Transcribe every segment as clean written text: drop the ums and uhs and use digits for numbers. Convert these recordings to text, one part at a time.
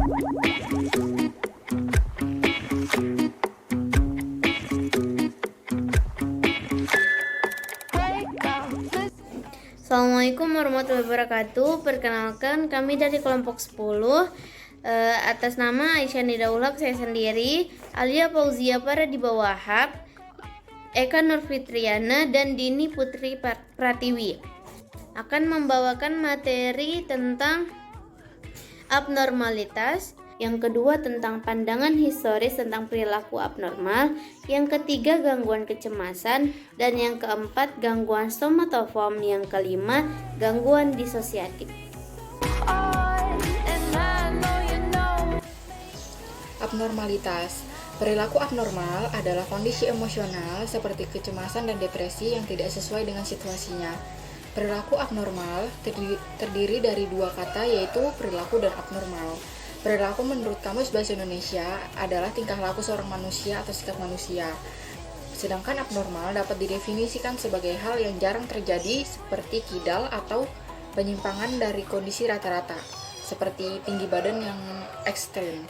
Assalamualaikum warahmatullahi wabarakatuh. Perkenalkan, kami dari kelompok 10 atas nama Aisyah Nida Ulhaq, saya sendiri, Alia Fauzia Paradiba Wahab, Eka Nurfitriana, dan Dini Putri Pratiwi akan membawakan materi tentang abnormalitas, yang kedua tentang pandangan historis tentang perilaku abnormal, yang ketiga gangguan kecemasan, dan yang keempat gangguan somatoform, yang kelima gangguan disosiatif. Abnormalitas. Perilaku abnormal adalah kondisi emosional seperti kecemasan dan depresi yang tidak sesuai dengan situasinya. Perilaku abnormal terdiri dari dua kata, yaitu perilaku dan abnormal. Perilaku menurut Kamus Bahasa Indonesia adalah tingkah laku seorang manusia atau sikap manusia. Sedangkan abnormal dapat didefinisikan sebagai hal yang jarang terjadi seperti kidal atau penyimpangan dari kondisi rata-rata, seperti tinggi badan yang ekstrim.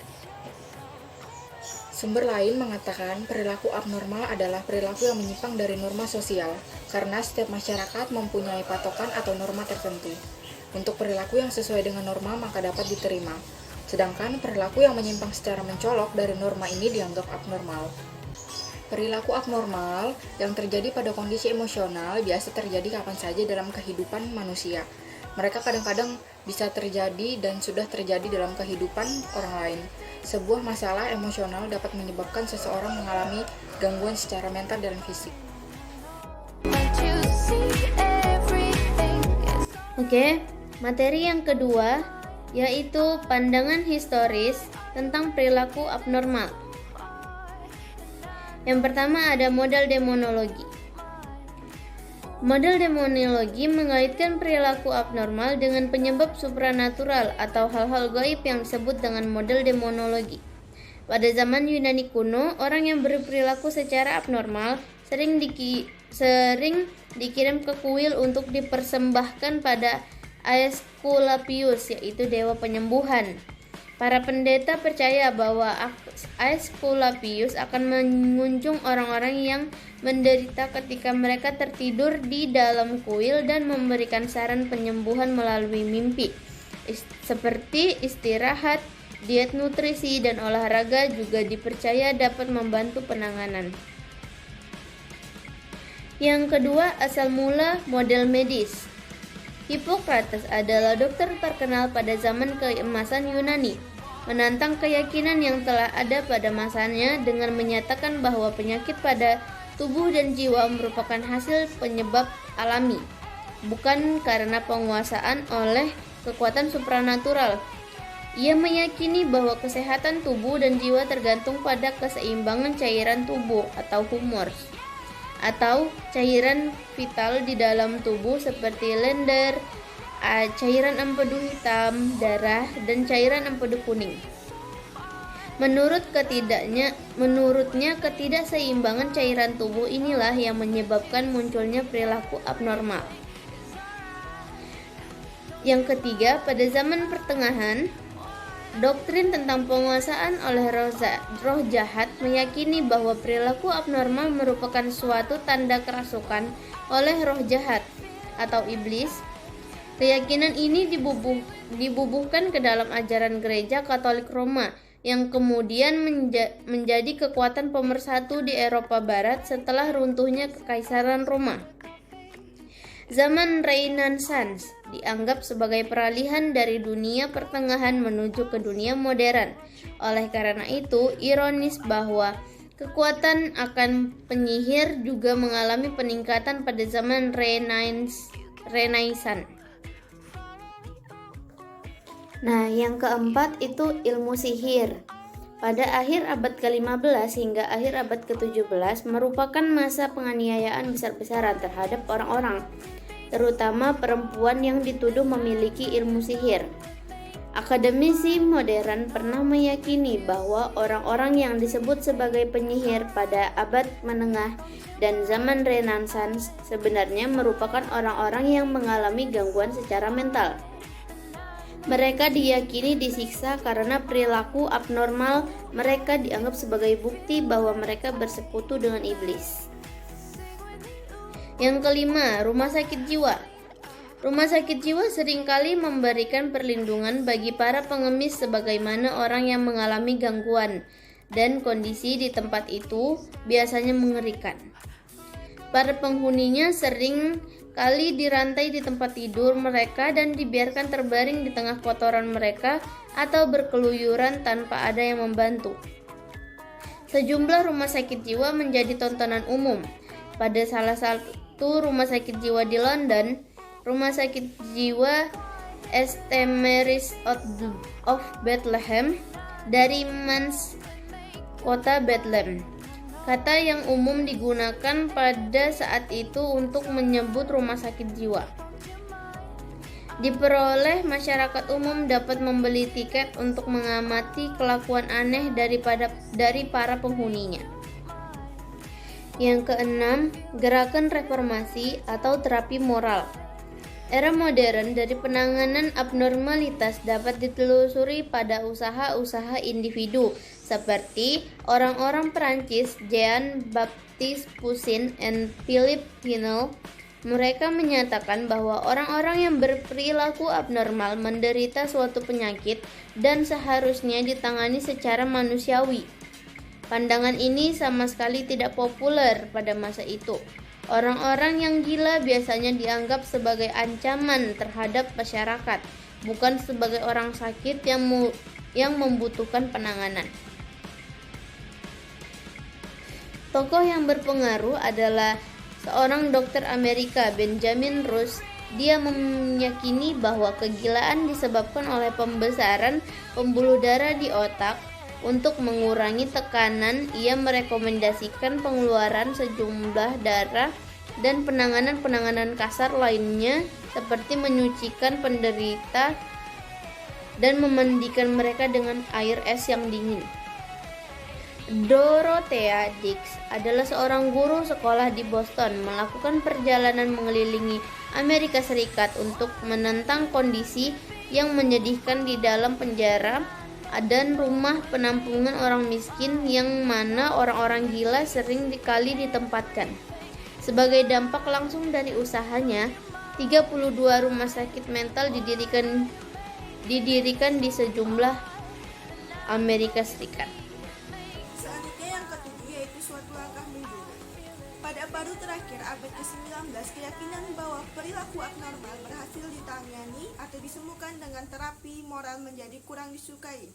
Sumber lain mengatakan perilaku abnormal adalah perilaku yang menyimpang dari norma sosial, karena setiap masyarakat mempunyai patokan atau norma tertentu. Untuk perilaku yang sesuai dengan norma maka dapat diterima. Sedangkan perilaku yang menyimpang secara mencolok dari norma ini dianggap abnormal. Perilaku abnormal yang terjadi pada kondisi emosional biasa terjadi kapan saja dalam kehidupan manusia. Mereka kadang-kadang bisa terjadi dan sudah terjadi dalam kehidupan orang lain. Sebuah masalah emosional dapat menyebabkan seseorang mengalami gangguan secara mental dan fisik. Oke, materi yang kedua yaitu pandangan historis tentang perilaku abnormal. Yang pertama ada model demonologi. Model demonologi mengaitkan perilaku abnormal dengan penyebab supranatural atau hal-hal gaib yang disebut dengan model demonologi. Pada zaman Yunani kuno, orang yang berperilaku secara abnormal sering dikirim ke kuil untuk dipersembahkan pada Aesculapius, yaitu dewa penyembuhan. Para pendeta percaya bahwa Aesculapius akan mengunjung orang-orang yang menderita ketika mereka tertidur di dalam kuil dan memberikan saran penyembuhan melalui mimpi, seperti istirahat, diet nutrisi, dan olahraga juga dipercaya dapat membantu penanganan. Yang kedua, asal mula model medis. Hippocrates adalah dokter terkenal pada zaman keemasan Yunani, menantang keyakinan yang telah ada pada masanya dengan menyatakan bahwa penyakit pada tubuh dan jiwa merupakan hasil penyebab alami, bukan karena penguasaan oleh kekuatan supranatural. Ia meyakini bahwa kesehatan tubuh dan jiwa tergantung pada keseimbangan cairan tubuh atau humors, atau cairan vital di dalam tubuh seperti lender, cairan empedu hitam, darah, dan cairan empedu kuning. Menurutnya ketidakseimbangan cairan tubuh inilah yang menyebabkan munculnya perilaku abnormal. Yang ketiga, pada zaman pertengahan, doktrin tentang penguasaan oleh roh jahat meyakini bahwa perilaku abnormal merupakan suatu tanda kerasukan oleh roh jahat atau iblis. Keyakinan ini dibubuhkan ke dalam ajaran gereja Katolik Roma yang kemudian menjadi kekuatan pemersatu di Eropa Barat setelah runtuhnya Kekaisaran Roma. Zaman Renaissance dianggap sebagai peralihan dari dunia pertengahan menuju ke dunia modern. Oleh karena itu, ironis bahwa kekuatan akan penyihir juga mengalami peningkatan pada zaman Renaissance. Nah, yang keempat itu ilmu sihir. Pada akhir abad ke-15 hingga akhir abad ke-17 merupakan masa penganiayaan besar-besaran terhadap orang-orang, terutama perempuan yang dituduh memiliki ilmu sihir. Akademisi modern pernah meyakini bahwa orang-orang yang disebut sebagai penyihir pada abad menengah dan zaman Renaissance sebenarnya merupakan orang-orang yang mengalami gangguan secara mental. Mereka diyakini disiksa karena perilaku abnormal mereka dianggap sebagai bukti bahwa mereka bersekutu dengan iblis. Yang kelima, rumah sakit jiwa. Rumah sakit jiwa seringkali memberikan perlindungan bagi para pengemis sebagaimana orang yang mengalami gangguan, dan kondisi di tempat itu biasanya mengerikan. Para penghuninya sering kali dirantai di tempat tidur mereka dan dibiarkan terbaring di tengah kotoran mereka atau berkeluyuran tanpa ada yang membantu. Sejumlah rumah sakit jiwa menjadi tontonan umum. Pada salah satu rumah sakit jiwa di London, rumah sakit jiwa St. Mary's of Bethlehem dari Mans, kota Bethlehem. Kata yang umum digunakan pada saat itu untuk menyebut rumah sakit jiwa. Diperoleh masyarakat umum dapat membeli tiket untuk mengamati kelakuan aneh dari para penghuninya. Yang keenam, gerakan reformasi atau terapi moral. Era modern dari penanganan abnormalitas dapat ditelusuri pada usaha-usaha individu seperti orang-orang Perancis Jean-Baptiste Poussin dan Philippe Pinel. Mereka menyatakan bahwa orang-orang yang berperilaku abnormal menderita suatu penyakit dan seharusnya ditangani secara manusiawi. Pandangan ini sama sekali tidak populer pada masa itu. Orang-orang yang gila biasanya dianggap sebagai ancaman terhadap masyarakat, bukan sebagai orang sakit yang membutuhkan penanganan. Tokoh yang berpengaruh adalah seorang dokter Amerika, Benjamin Rush. Dia meyakini bahwa kegilaan disebabkan oleh pembesaran pembuluh darah di otak. Untuk mengurangi tekanan, ia merekomendasikan pengeluaran sejumlah darah dan penanganan-penanganan kasar lainnya seperti menyucikan penderita dan memandikan mereka dengan air es yang dingin. Dorothea Dix adalah seorang guru sekolah di Boston, melakukan perjalanan mengelilingi Amerika Serikat untuk menentang kondisi yang menyedihkan di dalam penjara dan rumah penampungan orang miskin yang mana orang-orang gila sering kali ditempatkan. Sebagai dampak langsung dari usahanya, 32 rumah sakit mental didirikan di sejumlah Amerika Serikat. Selanjutnya yang ketujuh yaitu suatu langkah mundur. Pada paruh terakhir abad ke-19, keyakinan bahwa perilaku abnormal berhasil ditangani atau disembuhkan dengan terapi moral menjadi kurang disukai.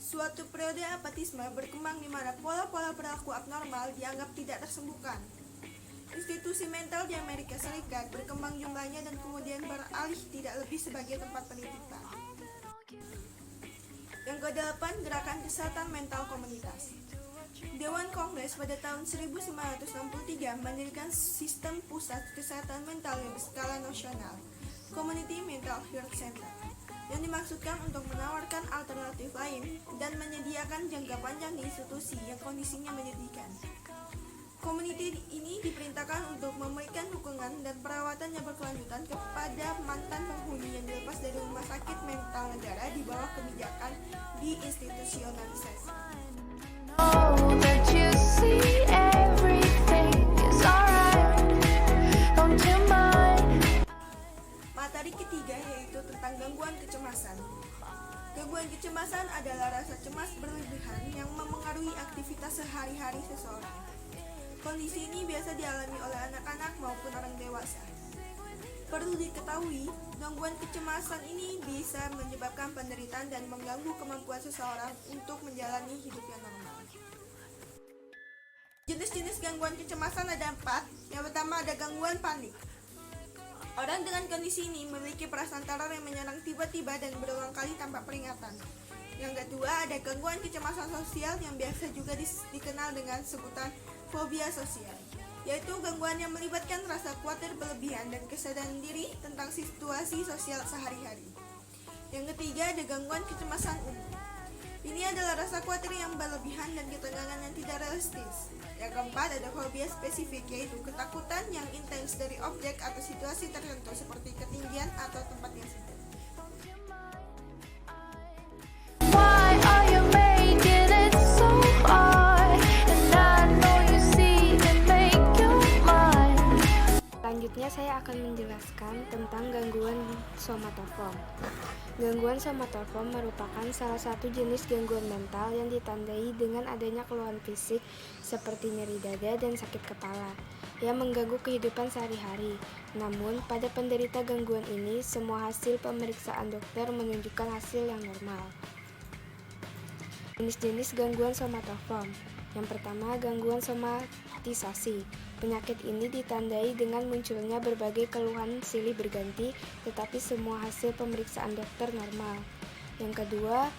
Suatu periode apatisme berkembang di mana pola-pola perilaku abnormal dianggap tidak tersembuhkan. Institusi mental di Amerika Serikat berkembang jumlahnya dan kemudian beralih tidak lebih sebagai tempat penitipan. Yang kedelapan, gerakan kesehatan mental komunitas. Dewan Kongres pada tahun 1963 mendirikan sistem pusat kesehatan mental yang berskala nasional, Community Mental Health Center, yang dimaksudkan untuk menawarkan alternatif lain dan menyediakan jangka panjang di institusi yang kondisinya menyedihkan. Community ini diperintahkan untuk memberikan dukungan dan perawatan yang berkelanjutan kepada mantan penghuni yang dilepas dari rumah sakit mental negara di bawah kebijakan diinstitusionalisasi. Materi ketiga yaitu tentang gangguan kecemasan. Gangguan kecemasan adalah rasa cemas berlebihan yang memengaruhi aktivitas sehari-hari seseorang. Kondisi ini biasa dialami oleh anak-anak maupun orang dewasa. Perlu diketahui, gangguan kecemasan ini bisa menyebabkan penderitaan dan mengganggu kemampuan seseorang untuk menjalani hidup yang normal. Jenis-jenis gangguan kecemasan ada 4. Yang pertama ada gangguan panik. Orang dengan kondisi ini memiliki perasaan teror yang menyerang tiba-tiba dan berulang kali tanpa peringatan. Yang kedua ada gangguan kecemasan sosial yang biasa juga dikenal dengan sebutan fobia sosial, yaitu gangguan yang melibatkan rasa khawatir berlebihan dan kesadaran diri tentang situasi sosial sehari-hari. Yang ketiga ada gangguan kecemasan umum. Ini adalah rasa khawatir yang berlebihan dan ketegangan yang tidak realistis. Yang keempat ada fobia spesifik, yaitu ketakutan yang intens dari objek atau situasi tertentu seperti ketinggian atau tempat yang sempit. Selanjutnya saya akan menjelaskan tentang gangguan somatoform. Gangguan somatoform merupakan salah satu jenis gangguan mental yang ditandai dengan adanya keluhan fisik seperti nyeri dada dan sakit kepala yang mengganggu kehidupan sehari-hari. Namun, pada penderita gangguan ini, semua hasil pemeriksaan dokter menunjukkan hasil yang normal. Jenis-jenis gangguan somatoform. Yang pertama, gangguan somatisasi. Penyakit ini ditandai dengan munculnya berbagai keluhan silih berganti, tetapi semua hasil pemeriksaan dokter normal. Yang kedua,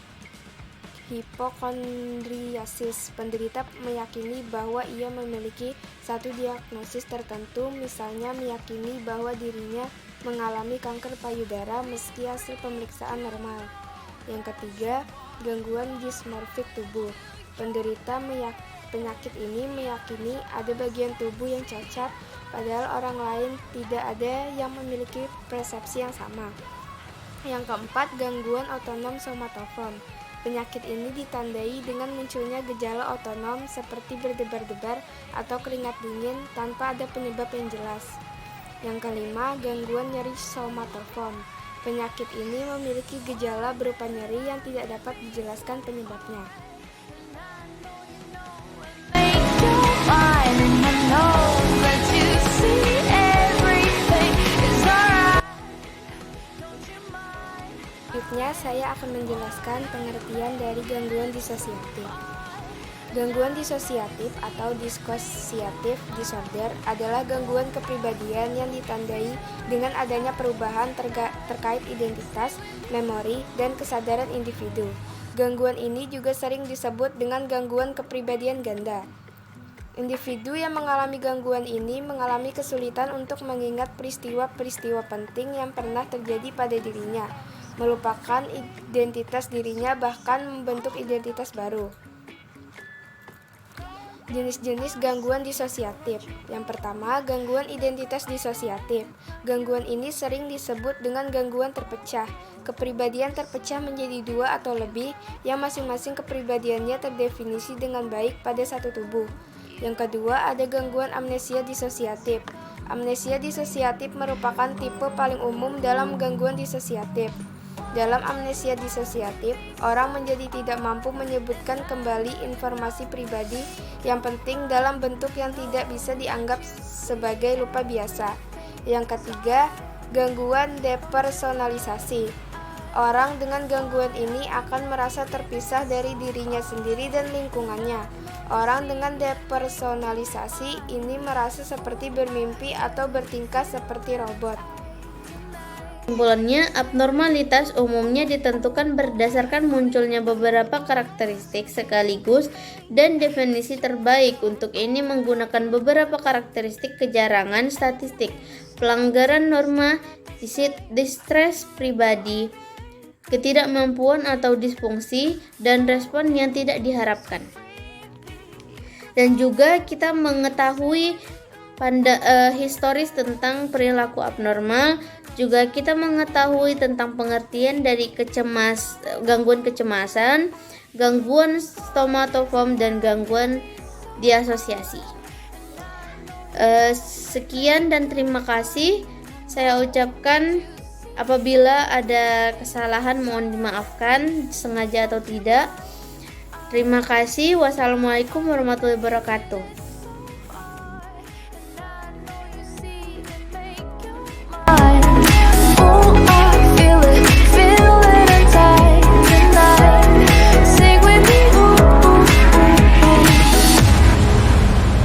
hipokondriasis. Penderita meyakini bahwa ia memiliki satu diagnosis tertentu, misalnya meyakini bahwa dirinya mengalami kanker payudara meski hasil pemeriksaan normal. Yang ketiga, gangguan dismorfik tubuh. Penderita penyakit ini meyakini ada bagian tubuh yang cacat, padahal orang lain tidak ada yang memiliki persepsi yang sama. Yang keempat, gangguan otonom somatoform. Penyakit ini ditandai dengan munculnya gejala otonom seperti berdebar-debar atau keringat dingin tanpa ada penyebab yang jelas. Yang kelima, gangguan nyeri somatoform. Penyakit ini memiliki gejala berupa nyeri yang tidak dapat dijelaskan penyebabnya. Selanjutnya, saya akan menjelaskan pengertian dari gangguan disosiatif. Gangguan disosiatif atau dissociative disorder adalah gangguan kepribadian yang ditandai dengan adanya perubahan terkait identitas, memori, dan kesadaran individu. Gangguan ini juga sering disebut dengan gangguan kepribadian ganda. Individu yang mengalami gangguan ini mengalami kesulitan untuk mengingat peristiwa-peristiwa penting yang pernah terjadi pada dirinya, melupakan identitas dirinya, bahkan membentuk identitas baru. Jenis-jenis gangguan disosiatif. Yang pertama, gangguan identitas disosiatif. Gangguan ini sering disebut dengan gangguan terpecah. Kepribadian terpecah menjadi dua atau lebih, yang masing-masing kepribadiannya terdefinisi dengan baik pada satu tubuh. Yang kedua, ada gangguan amnesia disosiatif. Amnesia disosiatif merupakan tipe paling umum dalam gangguan disosiatif. Dalam amnesia disosiatif, orang menjadi tidak mampu menyebutkan kembali informasi pribadi yang penting dalam bentuk yang tidak bisa dianggap sebagai lupa biasa. Yang ketiga, gangguan depersonalisasi. Orang dengan gangguan ini akan merasa terpisah dari dirinya sendiri dan lingkungannya. Orang dengan depersonalisasi ini merasa seperti bermimpi atau bertingkah seperti robot. Kesimpulannya, abnormalitas umumnya ditentukan berdasarkan munculnya beberapa karakteristik sekaligus dan definisi terbaik. Untuk ini menggunakan beberapa karakteristik kejarangan statistik, pelanggaran norma, distres pribadi, ketidakmampuan atau disfungsi, dan respon yang tidak diharapkan. Dan juga kita mengetahui historis tentang perilaku abnormal. Juga kita mengetahui tentang pengertian dari gangguan kecemasan, gangguan somatoform, dan gangguan disosiasi. Sekian dan terima kasih. Saya ucapkan apabila ada kesalahan mohon dimaafkan, sengaja atau tidak. Terima kasih. Wassalamualaikum warahmatullahi wabarakatuh.